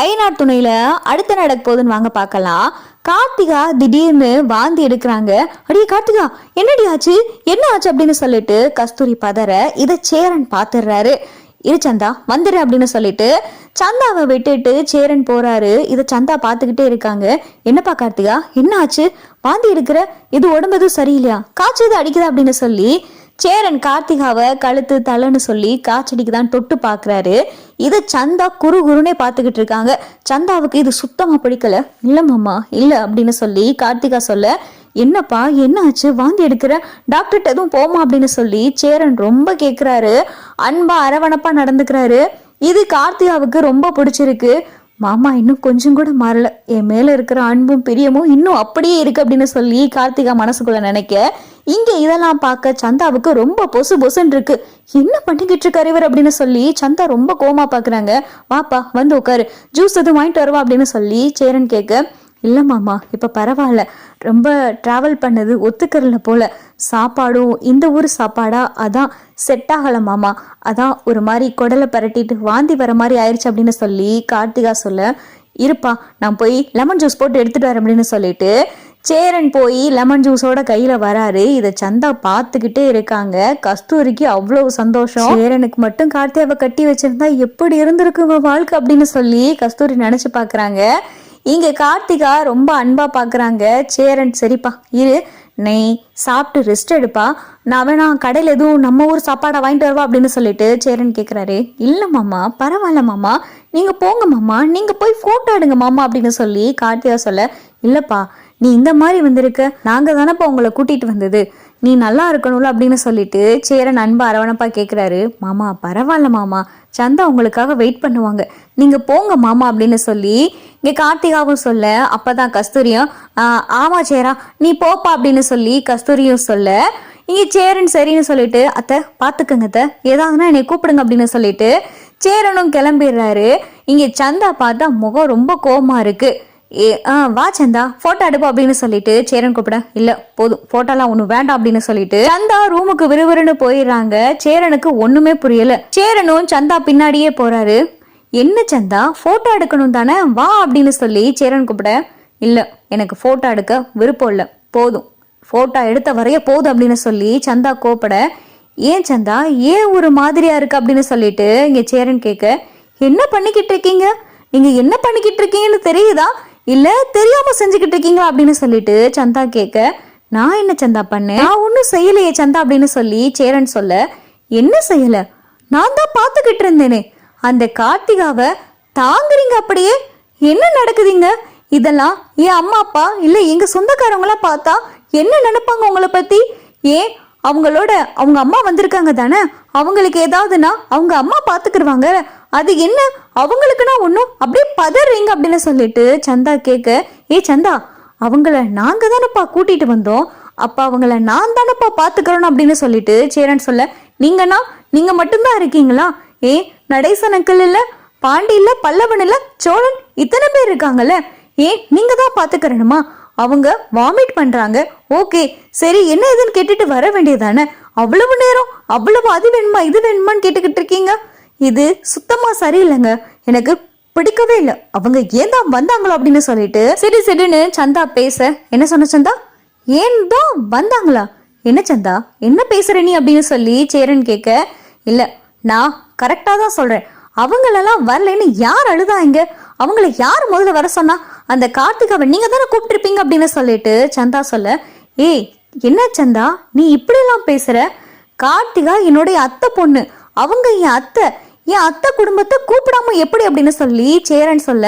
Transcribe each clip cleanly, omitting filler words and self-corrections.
ஐநாட் துணையில அடுத்த நடக்க போகுதுன்னு வாங்க பார்க்கலாம். கார்த்திகா திடீர்னு வாந்தி எடுக்கிறாங்க. அடியே கார்த்திகா, என்னடி ஆச்சு, என்ன ஆச்சு அப்படின்னு சொல்லிட்டு கஸ்தூரி பதற இதை சேரன் பாத்துடுறாரு. இரு சந்தா வந்துடு அப்படின்னு சொல்லிட்டு சந்தாவை விட்டுட்டு சேரன் போறாரு. இதை சந்தா பாத்துக்கிட்டே இருக்காங்க. என்னப்பா கார்த்திகா, என்ன ஆச்சு, வாந்தி எடுக்கிற, இது உடம்பு எதுவும் சரியில்லையா, காய்ச்சல் அடிக்குதா அப்படின்னு சொல்லி சேரன் கார்த்திகாவை கழுத்து தலைன்னு சொல்லி காய்ச்சடிக்கு தான் தொட்டு பாக்குறாரு. இதை சந்தா குறுகுறுனே பாத்துக்கிட்டு இருக்காங்க. சந்தாவுக்கு இது சுத்தமா பிடிக்கல. இல்ல மாமா இல்ல அப்படின்னு சொல்லி கார்த்திகா சொல்ல, என்னப்பா என்ன ஆச்சு, வாந்தி எடுக்கிற, டாக்டர்கிட்ட எதுவும் போமா அப்படின்னு சொல்லி சேரன் ரொம்ப கேக்குறாரு. அன்பா அரவணைப்பா நடந்துக்கிறாரு. இது கார்த்திகாவுக்கு ரொம்ப பிடிச்சிருக்கு. மாமா இன்னும் கொஞ்சம் கூட மாறல, என் மேல இருக்கிற அன்பும் பிரியமும் இன்னும் அப்படியே இருக்கு அப்படின்னு சொல்லி கார்த்திகா மனசுக்குள்ள நினைக்க, இங்க இதெல்லாம் பார்க்க சந்தாவுக்கு ரொம்ப பொசு பொசுன்னு இருக்கு. என்ன பண்ணிக்கிட்டு இருக்காரு இவர் அப்படின்னு சொல்லி சந்தா ரொம்ப கோமா பாக்குறாங்க. வாப்பா வந்து உட்காரு, ஜூஸ் எதுவும் வாங்கிட்டு வருவா அப்படின்னு சொல்லி சேரன் கேட்க, இல்ல மாமா இப்ப பரவாயில்ல, ரொம்ப டிராவல் பண்ணது ஒத்துக்கறல போல, சாப்பாடும் இந்த ஊர் சாப்பாடா அதான் செட் ஆகல மாமா, அதான் ஒரு மாதிரி குடலை பரட்டிட்டு வாந்தி வர மாதிரி ஆயிடுச்சு அப்படின்னு சொல்லி கார்த்திகா சொல்ல, இருப்பா நான் போய் லெமன் ஜூஸ் போட்டு எடுத்துட்டு வரேன் அப்படின்னு சொல்லிட்டு சேரன் போய் லெமன் ஜூஸோட கையில வராரு. இதை சந்தா பார்த்துக்கிட்டே இருக்காங்க. கஸ்தூரிக்கு அவ்வளவு சந்தோஷம். சேரனுக்கு மட்டும் கார்த்தியாவை கட்டி வச்சிருந்தா எப்படி இருந்திருக்குங்க வாழ்க்கை அப்படின்னு சொல்லி கஸ்தூரி நினைச்சு பாக்குறாங்க. இங்க கார்த்திகா ரொம்ப அன்பா பாக்குறாங்க. சேரன் சரிப்பா இரு, நீ சாப்பிட்டு ரெஸ்ட் எடுப்பா, நான் வேணா கடையில் எதுவும் நம்ம ஊர் சாப்பாடை வாங்கிட்டு வருவா அப்படின்னு சொல்லிட்டு சேரன் கேட்குறாரு. இல்லை மாமா பரவாயில்ல மாமா, நீங்கள் போங்க மாமா, நீங்கள் போய் ஃபோட்டோ எடுங்க மாமா அப்படின்னு சொல்லி கார்த்திகா சொல்ல, இல்லைப்பா நீ இந்த மாதிரி வந்திருக்க, நாங்கள் தானேப்பா உங்களை கூட்டிகிட்டு வந்தது, நீ நல்லா இருக்கணும்ல அப்படின்னு சொல்லிட்டு சேரன் அன்பா அரவணைப்பா கேட்குறாரு. மாமா பரவாயில்ல மாமா, சந்தா உங்களுக்காக வெயிட் பண்ணுவாங்க, நீங்கள் போங்க மாமா அப்படின்னு சொல்லி இங்கே கார்த்திகாவும் சொல்ல, அப்பதான் கஸ்தூரியும் ஆமா சேரா நீ போப்பா அப்படின்னு சொல்லி கஸ்தூரியும் சொல்ல, இங்கே சேரன் சரின்னு சொல்லிட்டு அத்தை பார்த்துக்கங்க அத்தை, ஏதாவதுன்னா என்னை கூப்பிடுங்க அப்படின்னு சொல்லிட்டு சேரனும் கிளம்பிடுறாரு. இங்கே சந்தா பார்த்தா முகம் ரொம்ப கோவமா இருக்கு. வா சந்தா போட்டோ எடுப்போம் அப்படின்னு சொல்லிட்டு சேரன் கூப்பிட, இல்ல போதும் போட்டோலாம் ஒண்ணு வேண்டாம் அப்படின்னு சொல்லிட்டு சந்தா ரூமுக்கு விறுவிறுன்னு போயிடுறாங்க. சேரனுக்கு ஒண்ணுமே புரியல. சேரனும் சந்தா பின்னாடியே போறாரு. என்ன சந்தா போட்டோ எடுக்கணும் தானே, வா அப்படின்னு சொல்லி சேரன் கூப்பிட, இல்ல எனக்கு போட்டோ எடுக்க விருப்பம் இல்லை, போதும் போட்டோ எடுத்த வரைய போதும் அப்படின்னு சொல்லி சந்தா கோப்பட, ஏன் சந்தா ஏன் ஒரு மாதிரியா இருக்கு அப்படின்னு சொல்லிட்டு இங்க சேரன் கேட்க, என்ன பண்ணிக்கிட்டு இருக்கீங்க, நீங்க என்ன பண்ணிக்கிட்டு இருக்கீங்கன்னு தெரியுதா, இல்ல தெரியாம செஞ்சுக்கிட்டு இருக்கீங்களா அப்படின்னு சொல்லிட்டு சந்தா கேட்க, நான் என்ன சந்தா பண்ணேன், நான் ஒன்னும் செய்யலையே சந்தா அப்படின்னு சொல்லி சேரன் சொல்ல, என்ன செய்யல, நான் தான் பாத்துக்கிட்டு இருந்தேனே, அந்த கார்த்திகாவை தாங்குறீங்க அப்படியே, என்ன நடக்குதுங்க இதெல்லாம், என் அம்மா அப்பா இல்ல எங்க சொந்தக்காரவங்களாம் பார்த்தா என்ன நினைப்பாங்க உங்களை பத்தி, ஏன் அவங்களோட அவங்க அம்மா வந்திருக்காங்க தானே, அவங்களுக்கு ஏதாவதுன்னா அவங்க அம்மா பாத்துக்கிடுவாங்க, அது என்ன அவங்களுக்குன்னா ஒன்றும் அப்படியே பதறீங்க அப்படின்னு சொல்லிட்டு சந்தா கேட்க, ஏ சந்தா அவங்கள நாங்க தானப்பா கூட்டிட்டு வந்தோம், அப்ப அவங்கள நான் தானப்பா பாத்துக்கிறோம் அப்படின்னு சொல்லிட்டு சேரன் சொல்ல, நீங்கன்னா நீங்க மட்டும்தான் இருக்கீங்களா, ஏ நடேசனக்கள் இல்ல, பாண்டி இல்ல, பல்லவன் இல்ல, சோழன் இத்தனை பேர் இருக்காங்கல்ல, ஏன் நீங்க தான் பாத்துக்கிறணுமா, அவங்க வாமிட் பண்றாங்க, ஓகே சரி என்ன ஏதுன்னு கேட்டுட்டு வர வேண்டியதானே, அவ்வளவு நேரம் அவ்வளவு அது வேணுமா இது வேணுமான்னு கேட்டுக்கிட்டு இருக்கீங்க, இது சுத்தமா சரியில்லைங்க, எனக்கு பிடிக்கவே இல்லை, அவங்க ஏன் தான் வந்தாங்களோ அப்படின்னு சொல்லிட்டு சரி சரின்னு சந்தா பேச, என்ன சொன்ன சந்தா, ஏன் தான் வந்தாங்களா, என்ன சந்தா என்ன பேசுற நீ அப்படின்னு சொல்லி சேரன் கேட்க, இல்ல நான் கரெக்டா தான் சொல்றேன், அவங்களெல்லாம் வரலன்னு யார் அழுதாங்க, அவங்கள யார் முதல்ல வர சொன்னா, அந்த கார்த்திகாவை நீங்க தானே கூப்பிட்டுருப்பீங்க அப்படின்னு சொல்லிட்டு சந்தா சொல்ல, ஏய் என்ன சந்தா நீ இப்படி எல்லாம் பேசுற, கார்த்திகா என்னுடைய அத்தை பொண்ணு, அவங்க என் அத்தை குடும்பத்தை கூப்பிடாம எப்படி அப்படின்னு சொல்லி சேரன் சொல்ல,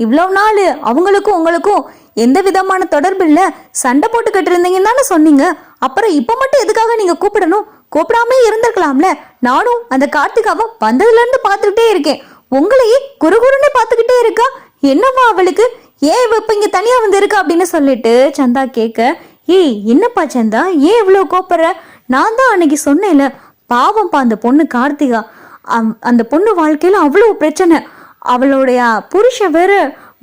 இவ்வளவு நாள் அவங்களுக்கும் உங்களுக்கும் எந்த விதமான தொடர்பு இல்ல, சண்டை போட்டுக்கிட்டு இருந்தீங்கன்னு தானே சொன்னீங்க, அப்புறம் இப்ப மட்டும் எதுக்காக நீங்க கூப்பிடணும், கூப்பிடாம இருந்திருக்கலாம்ல, நானும் அந்த கார்த்திகாவை வந்ததுல இருந்து பாத்துக்கிட்டே இருக்கேன், உங்களையே குறுகுறுன்னு பாத்துக்கிட்டே இருக்கா, என்னவா அவளுக்கு, ஏன் இப்ப இங்க தனியா வந்து இருக்கா அப்படின்னு சொல்லிட்டு சந்தா கேட்க, ஏய் என்னப்பா சந்தா ஏன் இவ்வளவு கோப்பற, நான் தான் அன்னைக்கு சொன்னேன்ல, பாவம்ப்பா அந்த பொண்ணு கார்த்திகா, அந்த பொண்ணு வாழ்க்கையில அவ்வளவு பிரச்சனை, அவளுடைய புருஷன் வேற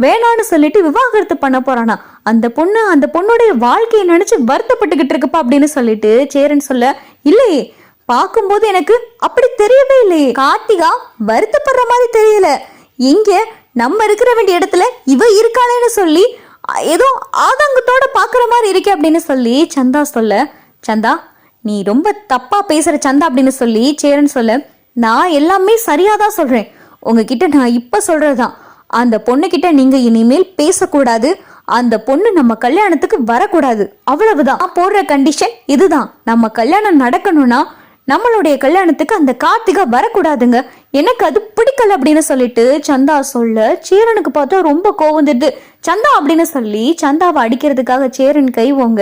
வேணான்னு சொல்லிட்டு விவாகரத்து பண்ண போறானா, அந்த பொண்ணுடைய வாழ்க்கையை நினைச்சு வருத்தப்பட்டுக்கிட்டு இருக்குப்பா அப்படின்னு சொல்லிட்டு சேரன் சொல்ல, இல்லையே பார்க்கும்போது எனக்கு அப்படி தெரியவே இல்லையே, கார்த்திகா வருத்தப்படுற மாதிரி தெரியல, இங்க நம்ம இருக்கிற வேண்டிய இடத்துல இவ இருக்காளேன்னு சொல்லி ஏதோ ஆதங்கத்தோட பாக்குற மாதிரி இருக்கே அப்படின்னு சொல்லி சந்தா சொல்ல, சந்தா நீ ரொம்ப தப்பா பேசுற சந்தா அப்படின்னு சொல்லி சேரன் சொல்ல, நான் எல்லாமே சரியாதான் சொல்றேன். உங்ககிட்ட நான் இப்ப சொல்றதுதான், அந்த பொண்ணுகிட்ட நீங்க இனிமேல் பேசக்கூடாது, அந்த பொண்ணு நம்ம கல்யாணத்துக்கு வரக்கூடாது, அவ்வளவுதான். நான் போடுற கண்டிஷன் இதுதான். நம்ம கல்யாணம் நடக்கணும்னா நம்மளுடைய கல்யாணத்துக்கு அந்த கார்த்திகா வரக்கூடாதுங்க, எனக்கு அது பிடிக்கல அப்படின்னு சொல்லிட்டு சந்தா சொல்ல, சேரனுக்கு பார்த்தா ரொம்ப கோவம் வந்துடுது. சந்தா அப்படின்னு சொல்லி சந்தாவை அடிக்கிறதுக்காக சேரன் கை ஓங்க,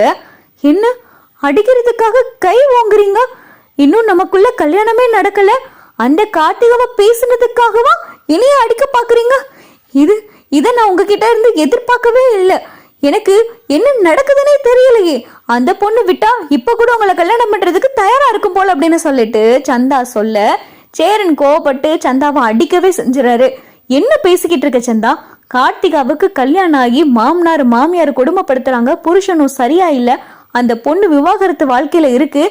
என்ன அடிக்கிறதுக்காக கை ஓங்குறீங்க? இன்னும் நமக்குள்ள கல்யாணமே நடக்கல, அந்த கார்த்திகாவை பேசுனதுக்காகவா இனிய அடிக்க பாக்குறீங்க? இதை நான் உங்ககிட்ட இருந்து எதிர்பார்க்கவே இல்லை. எனக்கு என்ன நடக்குதுன்னே தெரியலையே. அந்த பொண்ணு விட்டா இப்ப கூட உங்களை கல்யாணம் பண்றதுக்கு தயாரா இருக்கும் போல அப்படின்னு சொல்லிட்டு சந்தா சொல்ல, சேரன் கோவப்பட்டு சந்தாவை அடிக்கவே செஞ்சுறாரு. என்ன பேசிக்கிட்டு இருக்க சந்தா? கார்த்திகாவுக்கு கல்யாணம் ஆகி மாமனார் மாமியார் கொடுமைப்படுத்துறாங்க, புருஷனும் சரியா இல்ல, அந்த பொண்ணு விவாகரத்து வாழ்க்கையில இருக்கு,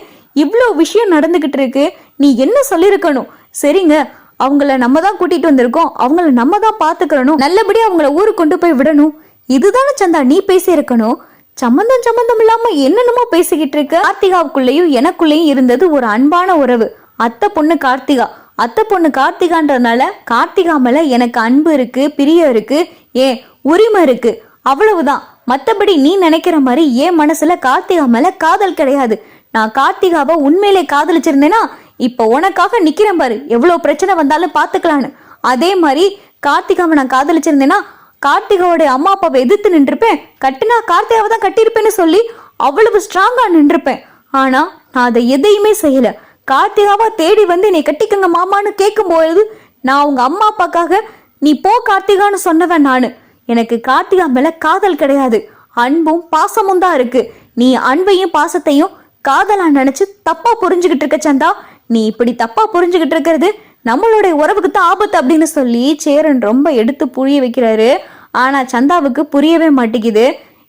இவ்வளோ விஷயம் நடந்துகிட்டு இருக்கு, நீ என்ன சொல்லிருக்கணும்? சரிங்க, அவங்கள நம்ம தான் கூட்டிட்டு வந்திருக்கோம், அவங்கள நம்ம தான் பாத்துக்கணும், நல்லபடியா அவங்கள ஊருக்கு கொண்டு போய் விடணும், இதுதானே சந்தா நீ பேசி இருக்கணும். சம்பந்தம் இல்லாம என்னென்னமோ பேசிக்கிட்டு இருக்க. கார்த்திகாவுக்குள்ளேயும் எனக்குள்ளேயும் இருந்தது ஒரு அன்பான உறவு. அத்தை பொண்ணு கார்த்திகான்றதுனால கார்த்திகா மேல எனக்கு அன்பு இருக்கு, பிரியம் இருக்கு, ஏன் உரிமை இருக்கு, அவ்வளவுதான். மத்தபடி நீ நினைக்கிற மாதிரி என் மனசுல கார்த்திகா மேல காதல் கிடையாது. நான் கார்த்திகாவை உண்மையிலே காதலிச்சிருந்தேன்னா இப்ப உனக்காக நிக்கிறேன் பாரு, எவ்வளவு பிரச்சனை வந்தாலும் பாத்துக்கலான்னு. அதே மாதிரி கார்த்திகாவை நான் காதலிச்சிருந்தேன்னா கார்த்திகாவோட அம்மா அப்பாவை எதிர்த்து நின்றுப்பேன், கட்டினா கார்த்திகாவை தான் கட்டியிருப்பேன்னு சொல்லி அவ்வளவு ஸ்ட்ராங்கா நின்றுப்பேன். ஆனா நான் அதை எதையுமே செய்யல. கார்த்திகாவா தேடி வந்து என்னை கட்டிக்கங்க மாமான்னு கேட்கும்போது நான் உங்க அம்மா அப்பாக்காக நீ போ கார்த்திகான்னு சொன்னவன் நானு. எனக்கு கார்த்திகா மேல காதல் கிடையாது, அன்பும் பாசமும் தான் இருக்கு. நீ அன்பையும் பாசத்தையும் காதலா நினைச்சு தப்பா புரிஞ்சுகிட்டு இருக்க சந்தா. நீ இப்படி தப்பா புரிஞ்சுகிட்டு இருக்கிறது நம்மளுடைய உறவுக்கு தான் ஆபத்து அப்படின்னு சொல்லி சேரன் ரொம்ப எடுத்து புரிய வைக்கிறாரு. ஆனா சந்தாவுக்கு புரியவே மாட்டேங்குது.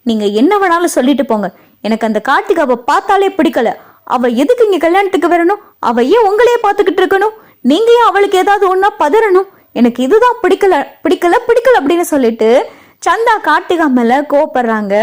நீங்க என்ன வேணாலும் சொல்லிட்டு போங்க, எனக்கு அந்த கார்த்திகாவை பார்த்தாலே பிடிக்கல. அவ எதுக்கு இங்க கல்யாணத்துக்கு வரணும்? அவ ஏன் உங்களையே பார்த்துக்கிட்டு இருக்கணும்? நீங்க ஏன் அவளுக்கு ஏதாவது ஒன்னா பதறணும்? எனக்கு இதுதான் பிடிக்கல அப்படின்னு சொல்லிட்டு சந்தா கார்த்திகா மேல கோபப்படுறாங்க.